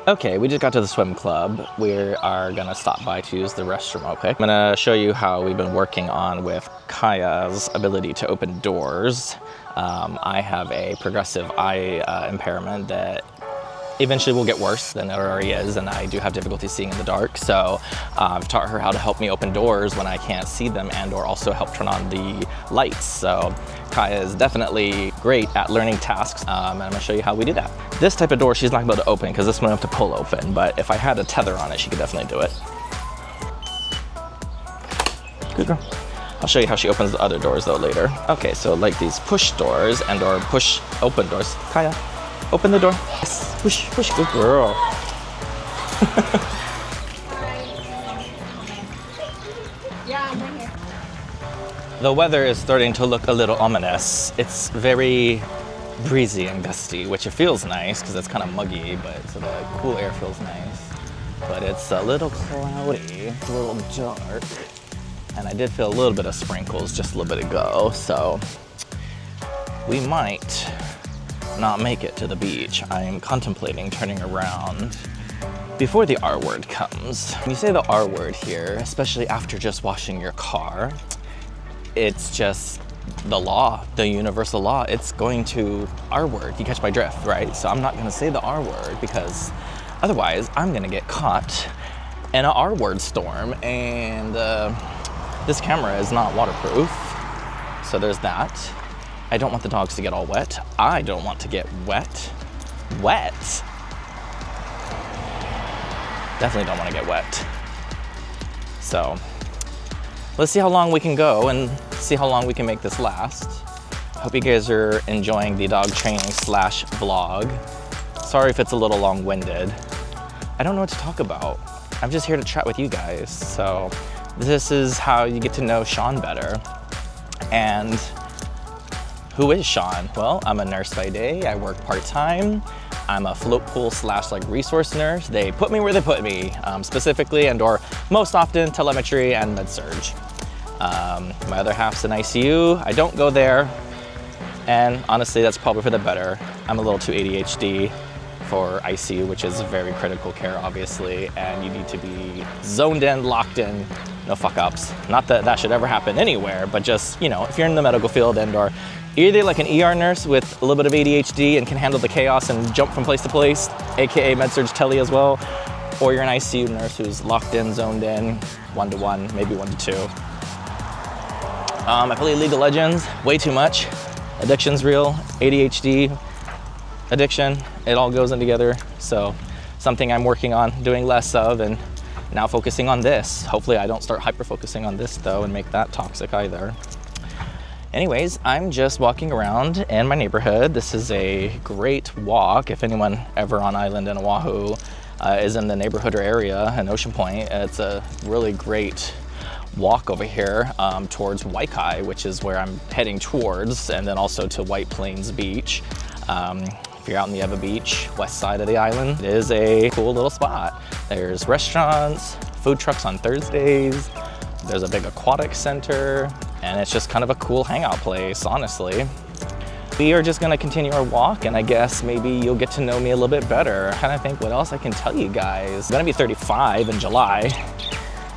Okay, we just got to the swim club. We are gonna stop by to use the restroom, okay? I'm gonna show you how we've been working on with Kaya's ability to open doors. I have a progressive eye impairment that eventually will get worse than it already is, and I do have difficulty seeing in the dark. So I've taught her how to help me open doors when I can't see them, and or also help turn on the lights. So Kaya is definitely great at learning tasks, and I'm gonna show you how we do that. This type of door she's not gonna be able to open because this one I have to pull open, but if I had a tether on it, she could definitely do it. Good girl. I'll show you how she opens the other doors though later. Okay, so like these push doors and or push open doors. Kaya, open the door. Yes, push, push, good girl. Yeah, I'm right here. The weather is starting to look a little ominous. It's very breezy and gusty, which it feels nice because it's kind of muggy, but so the cool air feels nice. But it's a little cloudy, it's a little dark, and I did feel a little bit of sprinkles just a little bit ago, so we might not make it to the beach. I am contemplating turning around before the R word comes. When you say the R word here, especially after just washing your car, it's just the law, the universal law. It's going to R word. You catch my drift, right? So I'm not gonna say the R word because otherwise I'm gonna get caught in an R word storm, and this camera is not waterproof. So there's that. I don't want the dogs to get all wet. I don't want to get wet. Wet. Definitely don't want to get wet. So let's see how long we can go and see how long we can make this last. Hope you guys are enjoying the dog training / vlog. Sorry if it's a little long-winded. I don't know what to talk about. I'm just here to chat with you guys. So this is how you get to know Sean better. And who is Sean? Well, I'm a nurse by day. I work part-time. I'm a float pool / like resource nurse. They put me where they put me, specifically and or most often telemetry and med-surg. My other half's in ICU. I don't go there, and honestly, that's probably for the better. I'm a little too ADHD for ICU, which is very critical care, obviously, and you need to be zoned in, locked in, no fuck-ups. Not that that should ever happen anywhere, but just, you know, if you're in the medical field and or either like an ER nurse with a little bit of ADHD and can handle the chaos and jump from place to place, AKA med-surg tele as well, or you're an ICU nurse who's locked in, zoned in, 1-to-1, maybe 1-to-2. I play League of Legends way too much. Addiction's real, ADHD, addiction, it all goes in together. So something I'm working on doing less of, and now focusing on this. Hopefully I don't start hyper-focusing on this though and make that toxic either. Anyways, I'm just walking around in my neighborhood. This is a great walk. If anyone ever on island in Oahu is in the neighborhood or area in Ocean Point, it's a really great walk over here towards Waikai, which is where I'm heading towards, and then also to White Plains Beach. If you're out in the Eva Beach, west side of the island, it is a cool little spot. There's restaurants, food trucks on Thursdays, there's a big aquatic center, and it's just kind of a cool hangout place, honestly. We are just gonna continue our walk, and I guess maybe you'll get to know me a little bit better. I'm trying to think what else I can tell you guys. I'm gonna be 35 in July.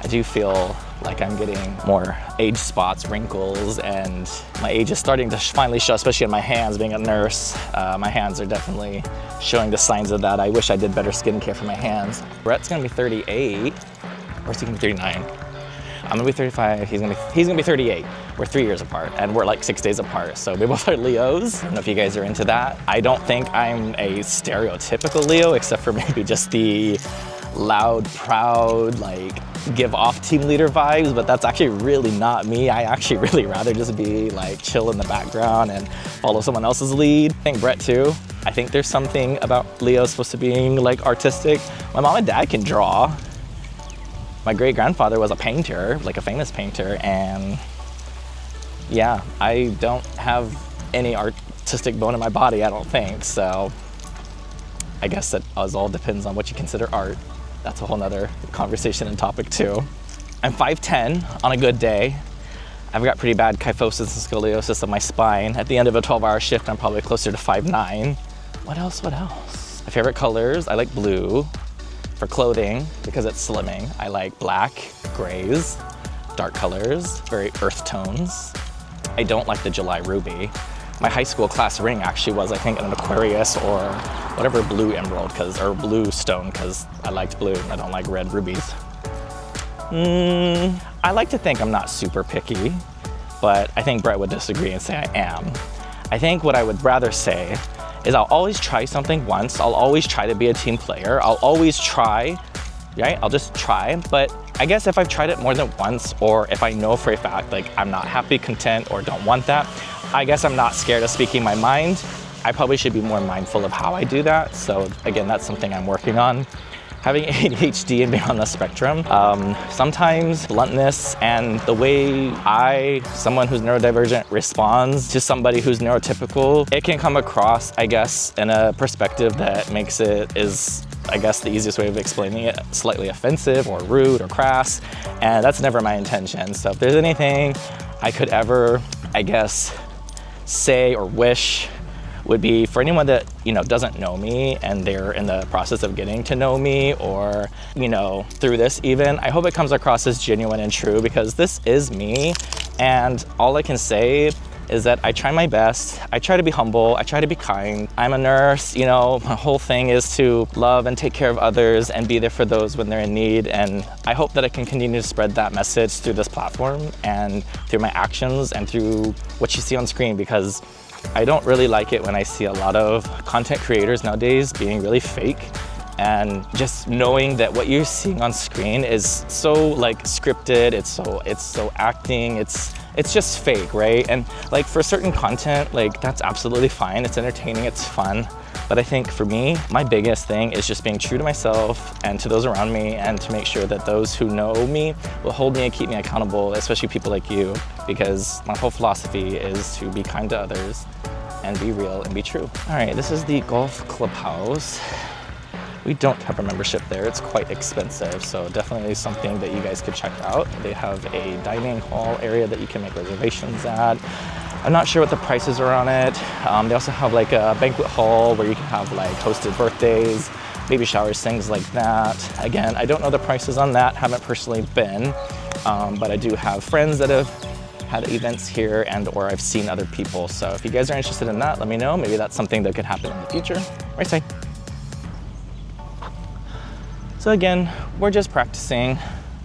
I do feel like I'm getting more age spots, wrinkles, and my age is starting to finally show, especially in my hands, being a nurse. My hands are definitely showing the signs of that. I wish I did better skincare for my hands. Brett's gonna be 38, or is he gonna be 39? I'm gonna be 35, he's gonna be 38. We're 3 years apart, and we're like 6 days apart, so we both are Leos. I don't know if you guys are into that. I don't think I'm a stereotypical Leo, except for maybe just the loud, proud, like give off team leader vibes, but that's actually really not me. I actually really rather just be like chill in the background and follow someone else's lead. I think Brett too. I think there's something about Leo supposed to being like artistic. My mom and dad can draw. My great grandfather was a painter, like a famous painter, and yeah, I don't have any artistic bone in my body, I don't think, so I guess that all depends on what you consider art. That's a whole nother conversation and topic too. I'm 5'10" on a good day. I've got pretty bad kyphosis and scoliosis of my spine. At the end of a 12-hour shift, I'm probably closer to 5'9". What else? My favorite colors, I like blue. For clothing, because it's slimming, I like black, grays, dark colors, very earth tones. I don't like the July ruby. My high school class ring actually was, I think, an Aquarius or whatever blue emerald, or blue stone, because I liked blue and I don't like red rubies. I like to think I'm not super picky, but I think Brett would disagree and say I am. I think what I would rather say is I'll always try something once. I'll always try to be a team player. I'll always try, right? I'll just try. But I guess if I've tried it more than once, or if I know for a fact, like I'm not happy, content, or don't want that, I guess I'm not scared of speaking my mind. I probably should be more mindful of how I do that. So again, that's something I'm working on. Having ADHD and being on the spectrum, sometimes bluntness and the way someone who's neurodivergent, responds to somebody who's neurotypical, it can come across, I guess, in a perspective that makes it I guess the easiest way of explaining it, slightly offensive or rude or crass, and that's never my intention. So if there's anything I could ever, I guess, say or wish, would be for anyone that, doesn't know me and they're in the process of getting to know me, or, through this even, I hope it comes across as genuine and true, because this is me. And all I can say is that I try my best. I try to be humble. I try to be kind. I'm a nurse, my whole thing is to love and take care of others and be there for those when they're in need. And I hope that I can continue to spread that message through this platform and through my actions and through what you see on screen, because I don't really like it when I see a lot of content creators nowadays being really fake, and just knowing that what you're seeing on screen is so like scripted, it's so acting, it's just fake, right? And like for certain content, like that's absolutely fine, it's entertaining, it's fun. But I think for me, my biggest thing is just being true to myself and to those around me, and to make sure that those who know me will hold me and keep me accountable, especially people like you, because my whole philosophy is to be kind to others and be real and be true. All right, this is the golf clubhouse. We don't have a membership there. It's quite expensive, so definitely something that you guys could check out. They have a dining hall area that you can make reservations at. I'm not sure what the prices are on it. They also have like a banquet hall where you can have like hosted birthdays, baby showers, things like that. Again, I don't know the prices on that, haven't personally been, but I do have friends that have had events here or I've seen other people. So if you guys are interested in that, let me know. Maybe that's something that could happen in the future. Right side. So again, we're just practicing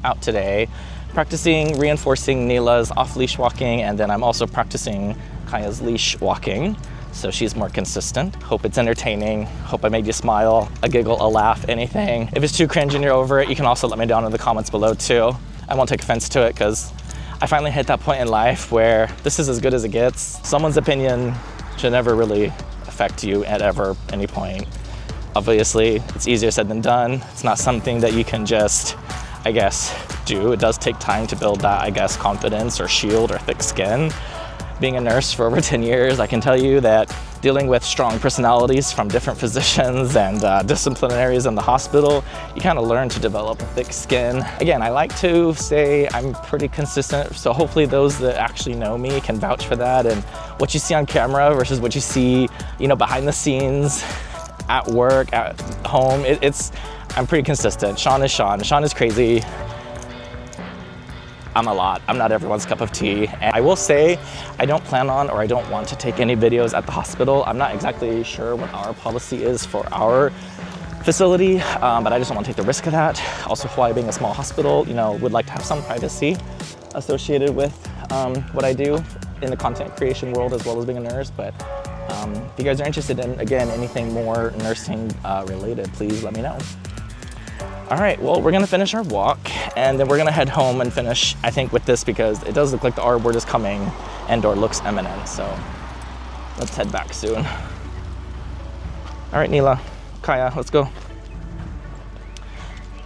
out today, practicing reinforcing Neela's off-leash walking, and then I'm also practicing Kaya's leash walking, so she's more consistent. Hope it's entertaining, hope I made you smile, a giggle, a laugh, anything. If it's too cringe and you're over it, you can also let me down in the comments below too. I won't take offense to it, because I finally hit that point in life where this is as good as it gets. Someone's opinion should never really affect you at any point. Obviously, it's easier said than done. It's not something that you can just, I guess, do. It does take time to build that, I guess, confidence or shield or thick skin. Being a nurse for over 10 years, I can tell you that dealing with strong personalities from different physicians and disciplinaries in the hospital, you kind of learn to develop a thick skin. Again, I like to say I'm pretty consistent, so hopefully those that actually know me can vouch for that, and what you see on camera versus what you see, behind the scenes, at work, at home, I'm pretty consistent. Sean is Sean. Sean is crazy. I'm a lot. I'm not everyone's cup of tea. And I will say, I don't plan on, or I don't want to take any videos at the hospital. I'm not exactly sure what our policy is for our facility, but I just don't want to take the risk of that. Also, Hawaii being a small hospital, would like to have some privacy associated with what I do in the content creation world, as well as being a nurse. But if you guys are interested in, again, anything more nursing related, please let me know. All right, well, we're gonna finish our walk, and then we're gonna head home and finish, I think, with this, because it does look like the R word is coming and/or looks imminent, so let's head back soon. All right, Neela, Kaya, let's go.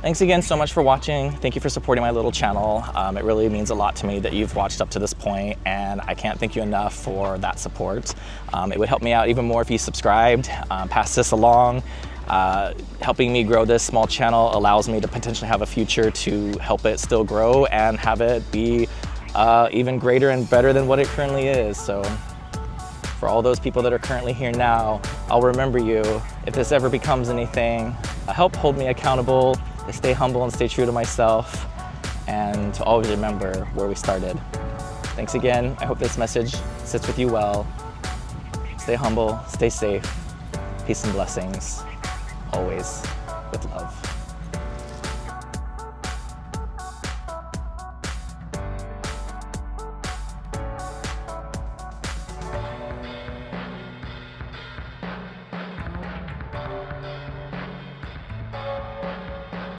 Thanks again so much for watching. Thank you for supporting my little channel. It really means a lot to me that you've watched up to this point, and I can't thank you enough for that support. It would help me out even more if you subscribed, pass this along. Helping me grow this small channel allows me to potentially have a future to help it still grow and have it be even greater and better than what it currently is. So For all those people that are currently here now, I'll remember you if this ever becomes anything. Help hold me accountable, to stay humble and stay true to myself, and to always remember where we started. Thanks again. I hope this message sits with you well. Stay humble, stay safe. Peace and blessings, always.